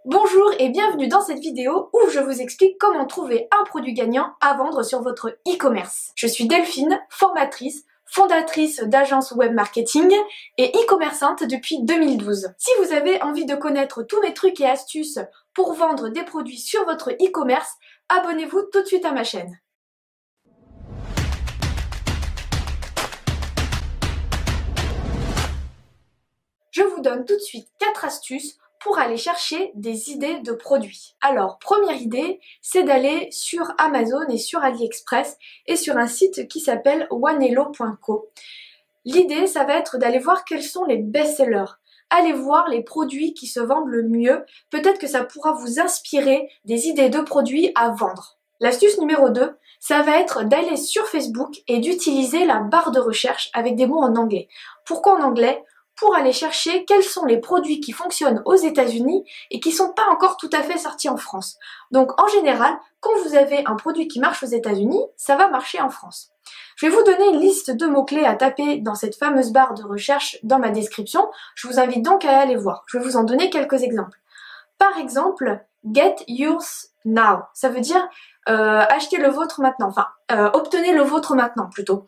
Bonjour et bienvenue dans cette vidéo où je vous explique comment trouver un produit gagnant à vendre sur votre e-commerce. Je suis Delphine, formatrice, fondatrice d'agence web marketing et e-commerçante depuis 2012. Si vous avez envie de connaître tous mes trucs et astuces pour vendre des produits sur votre e-commerce, abonnez-vous tout de suite à ma chaîne. Je vous donne tout de suite 4 astuces pour aller chercher des idées de produits. Alors, première idée, c'est d'aller sur Amazon et sur AliExpress et sur un site qui s'appelle wanelo.co. L'idée, ça va être d'aller voir quels sont les best-sellers. Allez voir les produits qui se vendent le mieux. Peut-être que ça pourra vous inspirer des idées de produits à vendre. L'astuce numéro 2, ça va être d'aller sur Facebook et d'utiliser la barre de recherche avec des mots en anglais. Pourquoi en anglais ? Pour aller chercher quels sont les produits qui fonctionnent aux États-Unis et qui ne sont pas encore tout à fait sortis en France. Donc en général, quand vous avez un produit qui marche aux États-Unis, ça va marcher en France. Je vais vous donner une liste de mots-clés à taper dans cette fameuse barre de recherche dans ma description. Je vous invite donc à aller voir. Je vais vous en donner quelques exemples. Par exemple, get yours now. Ça veut dire achetez le vôtre maintenant. Enfin, obtenez le vôtre maintenant plutôt.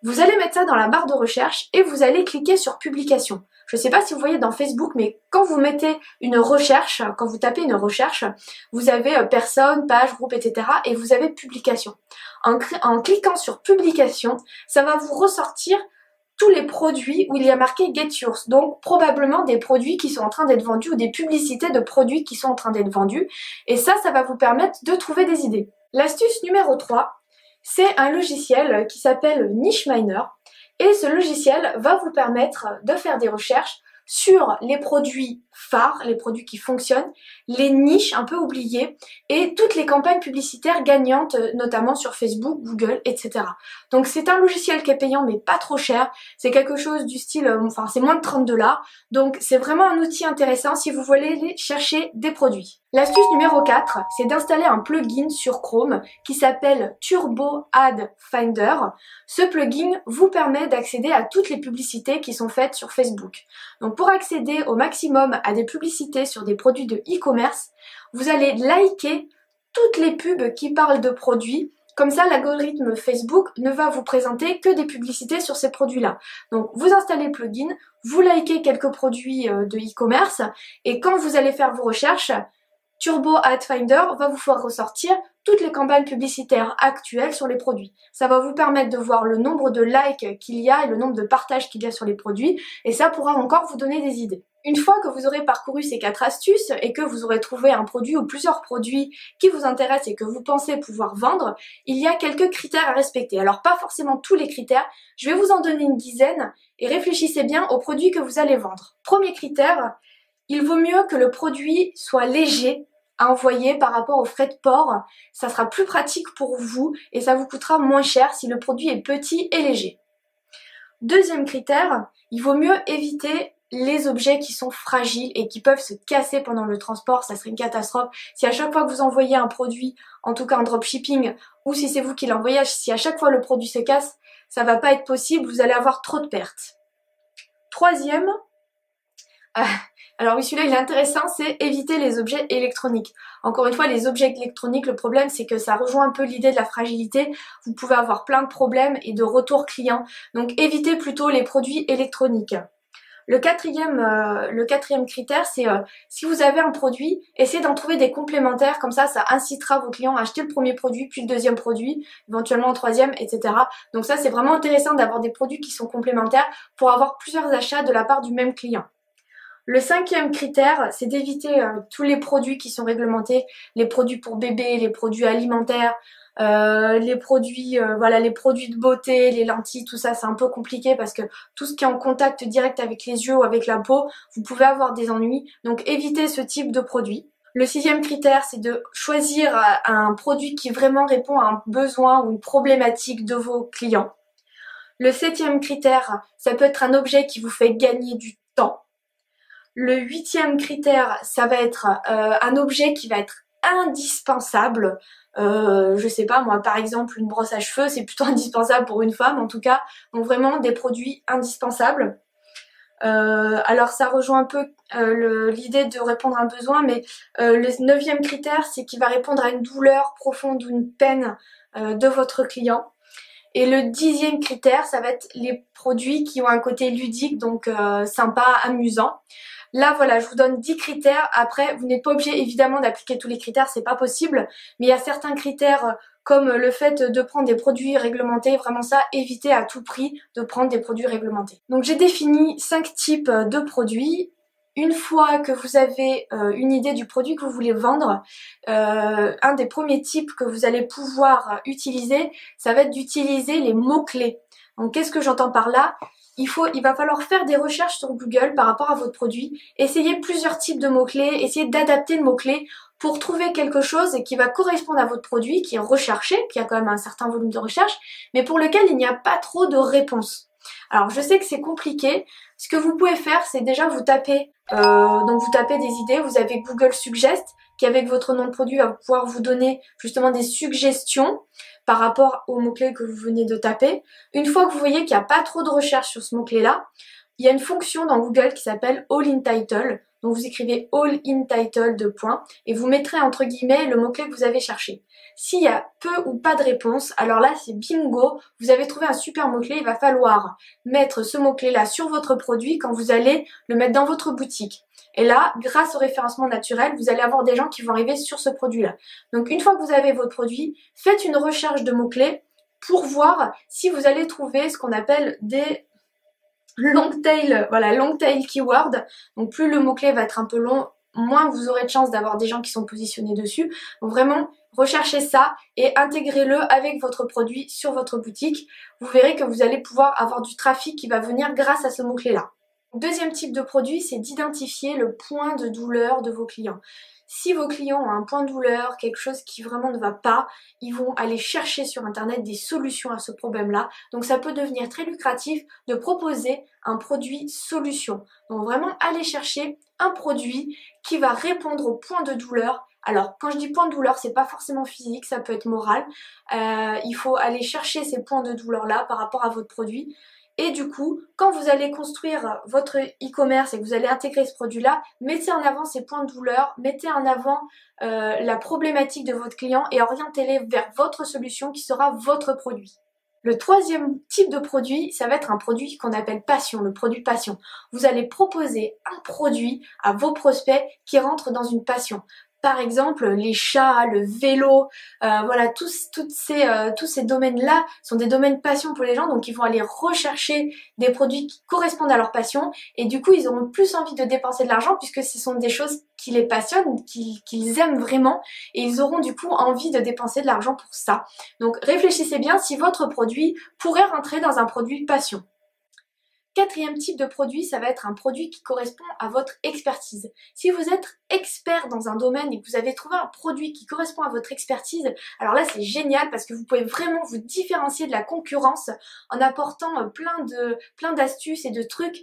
Vous allez mettre ça dans la barre de recherche et vous allez cliquer sur publication. Je ne sais pas si vous voyez dans Facebook, mais quand vous mettez une recherche, quand vous tapez une recherche, vous avez personne, page, groupe, etc. et vous avez publication. En cliquant sur publication, ça va vous ressortir tous les produits où il y a marqué Get Yours. Donc probablement des produits qui sont en train d'être vendus ou des publicités de produits qui sont en train d'être vendus. Et ça va vous permettre de trouver des idées. L'astuce numéro 3, c'est un logiciel qui s'appelle Niche Miner et ce logiciel va vous permettre de faire des recherches sur les produits phares, les produits qui fonctionnent, les niches un peu oubliées et toutes les campagnes publicitaires gagnantes, notamment sur Facebook, Google, etc. Donc c'est un logiciel qui est payant mais pas trop cher, c'est quelque chose du style, enfin c'est moins de 30 $, donc c'est vraiment un outil intéressant si vous voulez aller chercher des produits. L'astuce numéro 4, c'est d'installer un plugin sur Chrome qui s'appelle Turbo Ad Finder. Ce plugin vous permet d'accéder à toutes les publicités qui sont faites sur Facebook. Donc pour accéder au maximum à des publicités sur des produits de e-commerce, vous allez liker toutes les pubs qui parlent de produits. Comme ça, l'algorithme Facebook ne va vous présenter que des publicités sur ces produits-là. Donc, vous installez le plugin, vous likez quelques produits de e-commerce et quand vous allez faire vos recherches, Turbo Ad Finder va vous faire ressortir toutes les campagnes publicitaires actuelles sur les produits. Ça va vous permettre de voir le nombre de likes qu'il y a et le nombre de partages qu'il y a sur les produits et ça pourra encore vous donner des idées. Une fois que vous aurez parcouru ces 4 astuces et que vous aurez trouvé un produit ou plusieurs produits qui vous intéressent et que vous pensez pouvoir vendre, il y a quelques critères à respecter. Alors pas forcément tous les critères, je vais vous en donner une dizaine et réfléchissez bien aux produits que vous allez vendre. Premier critère, il vaut mieux que le produit soit léger à envoyer par rapport aux frais de port. Ça sera plus pratique pour vous et ça vous coûtera moins cher si le produit est petit et léger. Deuxième critère, il vaut mieux éviter les objets qui sont fragiles et qui peuvent se casser pendant le transport, ça serait une catastrophe. Si à chaque fois que vous envoyez un produit, en tout cas en dropshipping, ou si c'est vous qui l'envoyez, si à chaque fois le produit se casse, ça va pas être possible, vous allez avoir trop de pertes. Troisième, alors oui, celui-là il est intéressant, c'est éviter les objets électroniques. Encore une fois, les objets électroniques, le problème c'est que ça rejoint un peu l'idée de la fragilité. Vous pouvez avoir plein de problèmes et de retours clients. Donc évitez plutôt les produits électroniques. Le quatrième critère, c'est si vous avez un produit, essayez d'en trouver des complémentaires, comme ça incitera vos clients à acheter le premier produit, puis le deuxième produit, éventuellement le troisième, etc. Donc ça, c'est vraiment intéressant d'avoir des produits qui sont complémentaires pour avoir plusieurs achats de la part du même client. Le cinquième critère, c'est d'éviter tous les produits qui sont réglementés, les produits pour bébés, les produits alimentaires, les produits de beauté, les lentilles, tout ça c'est un peu compliqué parce que tout ce qui est en contact direct avec les yeux ou avec la peau, vous pouvez avoir des ennuis, donc évitez ce type de produit. Le sixième critère, c'est de choisir un produit qui vraiment répond à un besoin ou une problématique de vos clients. Le septième critère, ça peut être un objet qui vous fait gagner du temps. Le huitième critère, ça va être un objet qui va être indispensable. Je sais pas moi, par exemple une brosse à cheveux, c'est plutôt indispensable pour une femme en tout cas. Donc vraiment des produits indispensables. Alors ça rejoint un peu l'idée de répondre à un besoin, mais le 9e critère, c'est qu'il va répondre à une douleur profonde ou une peine de votre client. Et le 10e critère, ça va être les produits qui ont un côté ludique, donc sympa, amusant. Là, voilà, je vous donne 10 critères. Après, vous n'êtes pas obligé évidemment d'appliquer tous les critères, c'est pas possible. Mais il y a certains critères comme le fait de prendre des produits réglementés. Vraiment ça, évitez à tout prix de prendre des produits réglementés. Donc j'ai défini 5 types de produits. Une fois que vous avez une idée du produit que vous voulez vendre, un des premiers types que vous allez pouvoir utiliser, ça va être d'utiliser les mots-clés. Donc qu'est-ce que j'entends par là ? Il va falloir faire des recherches sur Google par rapport à votre produit, essayer plusieurs types de mots-clés, essayer d'adapter le mot-clé pour trouver quelque chose qui va correspondre à votre produit, qui est recherché, qui a quand même un certain volume de recherche, mais pour lequel il n'y a pas trop de réponses. Alors je sais que c'est compliqué, ce que vous pouvez faire c'est déjà vous tapez des idées, vous avez Google Suggest qui avec votre nom de produit va pouvoir vous donner justement des suggestions par rapport au mot-clé que vous venez de taper. Une fois que vous voyez qu'il n'y a pas trop de recherche sur ce mot-clé là, il y a une fonction dans Google qui s'appelle All in Title. Donc vous écrivez All in Title et vous mettrez entre guillemets le mot-clé que vous avez cherché. S'il y a peu ou pas de réponse, alors là c'est bingo, vous avez trouvé un super mot-clé, il va falloir mettre ce mot-clé là sur votre produit quand vous allez le mettre dans votre boutique. Et là, grâce au référencement naturel, vous allez avoir des gens qui vont arriver sur ce produit-là. Donc une fois que vous avez votre produit, faites une recherche de mots-clés pour voir si vous allez trouver ce qu'on appelle des long tail keyword. Donc plus le mot-clé va être un peu long, moins vous aurez de chance d'avoir des gens qui sont positionnés dessus. Donc vraiment, recherchez ça et intégrez-le avec votre produit sur votre boutique. Vous verrez que vous allez pouvoir avoir du trafic qui va venir grâce à ce mot-clé-là. Deuxième type de produit, c'est d'identifier le point de douleur de vos clients. Si vos clients ont un point de douleur, quelque chose qui vraiment ne va pas, ils vont aller chercher sur internet des solutions à ce problème-là. Donc ça peut devenir très lucratif de proposer un produit solution. Donc vraiment aller chercher un produit qui va répondre au point de douleur. Alors quand je dis point de douleur, c'est pas forcément physique, ça peut être moral. Il faut aller chercher ces points de douleur-là par rapport à votre produit. Et du coup, quand vous allez construire votre e-commerce et que vous allez intégrer ce produit-là, mettez en avant ces points de douleur, mettez en avant la problématique de votre client et orientez-les vers votre solution qui sera votre produit. Le troisième type de produit, ça va être un produit qu'on appelle passion, le produit passion. Vous allez proposer un produit à vos prospects qui rentre dans une passion. Par exemple, les chats, le vélo, voilà, tous ces domaines-là sont des domaines passion pour les gens, donc ils vont aller rechercher des produits qui correspondent à leur passion et du coup ils auront plus envie de dépenser de l'argent puisque ce sont des choses qui les passionnent, qu'ils aiment vraiment et ils auront du coup envie de dépenser de l'argent pour ça. Donc réfléchissez bien si votre produit pourrait rentrer dans un produit passion. Quatrième type de produit, ça va être un produit qui correspond à votre expertise. Si vous êtes expert dans un domaine et que vous avez trouvé un produit qui correspond à votre expertise, alors là c'est génial parce que vous pouvez vraiment vous différencier de la concurrence en apportant plein d'astuces et de trucs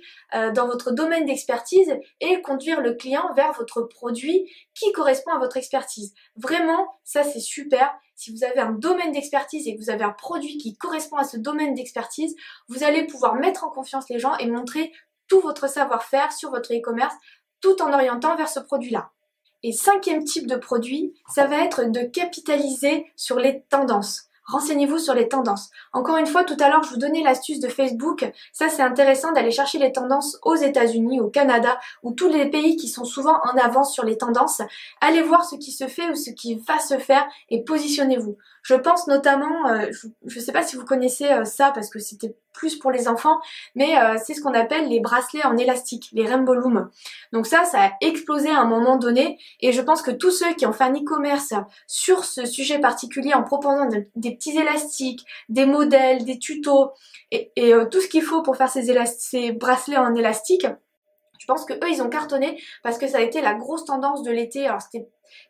dans votre domaine d'expertise et conduire le client vers votre produit qui correspond à votre expertise. Vraiment, ça c'est super. Si vous avez un domaine d'expertise et que vous avez un produit qui correspond à ce domaine d'expertise, vous allez pouvoir mettre en confiance les gens et montrer tout votre savoir-faire sur votre e-commerce tout en orientant vers ce produit-là. Et cinquième type de produit, ça va être de capitaliser sur les tendances. Renseignez-vous sur les tendances. Encore une fois, tout à l'heure, je vous donnais l'astuce de Facebook. Ça, c'est intéressant d'aller chercher les tendances aux États-Unis, au Canada, ou tous les pays qui sont souvent en avance sur les tendances. Allez voir ce qui se fait ou ce qui va se faire et positionnez-vous. Je pense notamment, je ne sais pas si vous connaissez ça parce que c'était plus pour les enfants, mais c'est ce qu'on appelle les bracelets en élastique, les Rainbow Loom. Donc ça a explosé à un moment donné et je pense que tous ceux qui ont fait un e-commerce sur ce sujet particulier en proposant des petits élastiques, des modèles, des tutos et tout ce qu'il faut pour faire ces bracelets en élastique, je pense que eux ils ont cartonné parce que ça a été la grosse tendance de l'été. Alors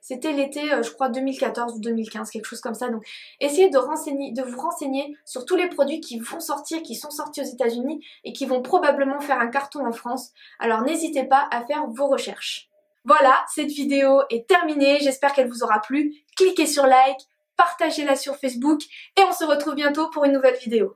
c'était l'été je crois 2014 ou 2015, quelque chose comme ça. Donc essayez de vous renseigner sur tous les produits qui vont sortir, qui sont sortis aux États-Unis et qui vont probablement faire un carton en France. Alors n'hésitez pas à faire vos recherches. Voilà, cette vidéo est terminée, j'espère qu'elle vous aura plu. Cliquez sur like, partagez-la sur Facebook et on se retrouve bientôt pour une nouvelle vidéo.